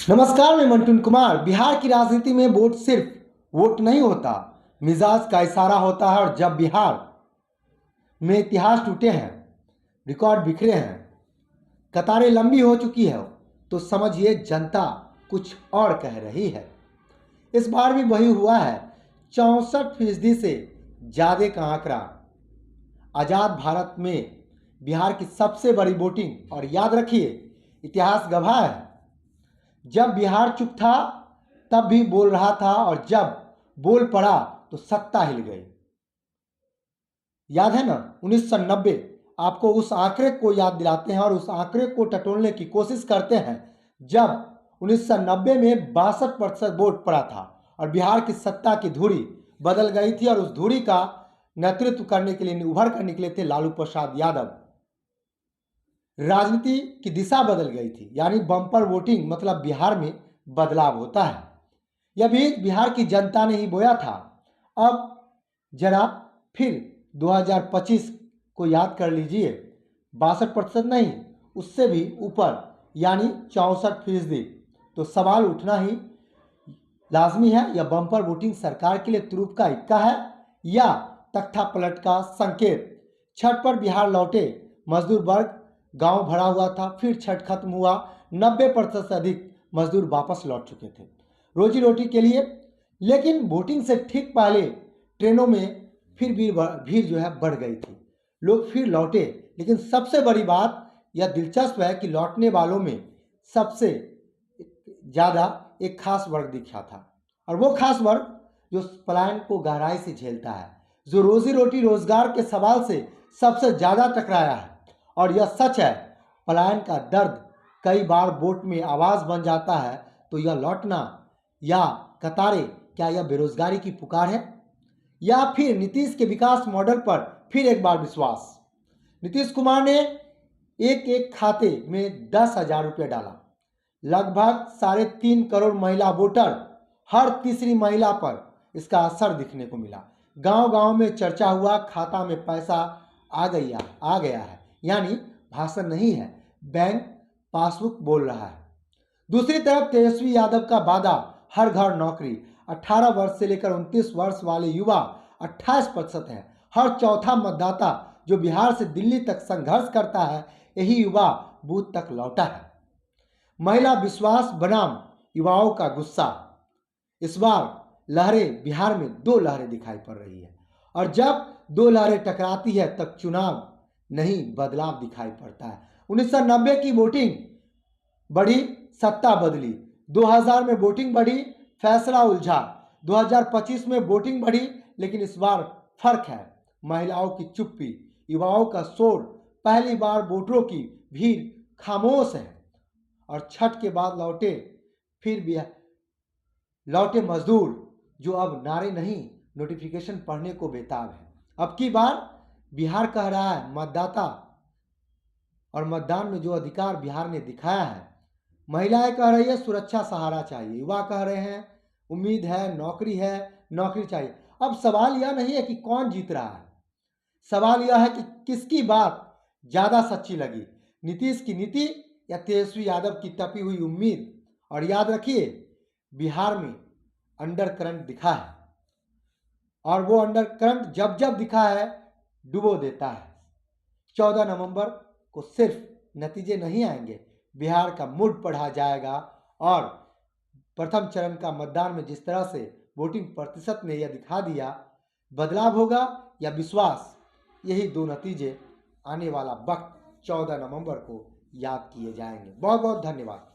नमस्कार, मैं मंटून कुमार। बिहार की राजनीति में वोट सिर्फ वोट नहीं होता, मिजाज का इशारा होता है। और जब बिहार में इतिहास टूटे हैं, रिकॉर्ड बिखरे हैं, कतारें लंबी हो चुकी है, तो समझिए जनता कुछ और कह रही है। इस बार भी वही हुआ है। 64% से ज़्यादा का आंकड़ा। आज़ाद भारत में बिहार की सबसे बड़ी वोटिंग। और याद रखिए, इतिहास गवाह है, जब बिहार चुप था तब भी बोल रहा था, और जब बोल पड़ा तो सत्ता हिल गई। याद है ना 1990? आपको उस आंकड़े को याद दिलाते हैं और उस आंकड़े को टटोलने की कोशिश करते हैं, जब 1990 में 62% वोट पड़ा था और बिहार की सत्ता की धुरी बदल गई थी। और उस धुरी का नेतृत्व करने के लिए उभर कर निकले थे लालू प्रसाद यादव। राजनीति की दिशा बदल गई थी, यानी बम्पर वोटिंग मतलब बिहार में बदलाव होता है। यह बीज बिहार की जनता ने ही बोया था। अब जरा फिर 2025 को याद कर लीजिए। 62% नहीं, उससे भी ऊपर, यानी 64%। तो सवाल उठना ही लाजमी है, यह बम्पर वोटिंग सरकार के लिए तुरुप का इक्का है या तख्ता पलट का संकेत। छठ पर बिहार लौटे मजदूर वर्ग, गांव भरा हुआ था। फिर छठ खत्म हुआ, 90% से अधिक मजदूर वापस लौट चुके थे रोजी रोटी के लिए। लेकिन वोटिंग से ठीक पहले ट्रेनों में फिर भी भीड़ जो है बढ़ गई थी, लोग फिर लौटे। लेकिन सबसे बड़ी बात यह दिलचस्प है कि लौटने वालों में सबसे ज़्यादा एक खास वर्ग दिखा था, और वो खास वर्ग जो पलायन को गहराई से झेलता है, जो रोजी रोटी रोजगार के सवाल से सबसे ज़्यादा टकराया है। और यह सच है, पलायन का दर्द कई बार वोट में आवाज़ बन जाता है। तो यह लौटना या कतारें, क्या यह बेरोजगारी की पुकार है, या फिर नीतीश के विकास मॉडल पर फिर एक बार विश्वास? नीतीश कुमार ने एक एक खाते में 10,000 रुपये डाला। लगभग 3.5 करोड़ महिला वोटर, हर तीसरी महिला पर इसका असर दिखने को मिला। गांव गांव में चर्चा हुआ, खाता में पैसा आ गया है, यानी भाषण नहीं है, बैंक पासबुक बोल रहा है। दूसरी तरफ तेजस्वी यादव का वादा, हर घर नौकरी। 18 वर्ष से लेकर 29 वर्ष वाले युवा 28% है। हर चौथा मतदाता जो बिहार से दिल्ली तक संघर्ष करता है, यही युवा बूथ तक लौटा है। महिला विश्वास बनाम युवाओं का गुस्सा। इस बार लहरें, बिहार में 2 लहरें दिखाई पड़ रही है, और जब 2 लहरें टकराती है तब चुनाव नहीं, बदलाव दिखाई पड़ता है। 1990 की वोटिंग बढ़ी, सत्ता बदली। 2000 में वोटिंग बढ़ी, फैसला उलझा। 2025 में वोटिंग बढ़ी, लेकिन इस बार फर्क है, महिलाओं की चुप्पी, युवाओं का शोर। पहली बार वोटरों की भीड़ खामोश है। और छठ के बाद फिर भी लौटे मजदूर, जो अब नारे नहीं, नोटिफिकेशन पढ़ने को बेताब है। अब की बार बिहार कह रहा है, मतदाता और मतदान में जो अधिकार बिहार ने दिखाया है। महिलाएं कह रही है सुरक्षा सहारा चाहिए, युवा कह रहे हैं उम्मीद है, नौकरी चाहिए। अब सवाल यह नहीं है कि कौन जीत रहा है, सवाल यह है कि किसकी बात ज्यादा सच्ची लगी, नीतीश की नीति या तेजस्वी यादव की तपी हुई उम्मीद। और याद रखिए, बिहार में अंडर करंट दिखा है, और वो अंडर करंट जब जब दिखा है डुबो देता है। 14 नवंबर को सिर्फ नतीजे नहीं आएंगे, बिहार का मूड पढ़ा जाएगा। और प्रथम चरण का मतदान में जिस तरह से वोटिंग प्रतिशत ने यह दिखा दिया, बदलाव होगा या विश्वास, यही 2 नतीजे आने वाला वक्त 14 नवंबर को याद किए जाएंगे। बहुत बहुत धन्यवाद।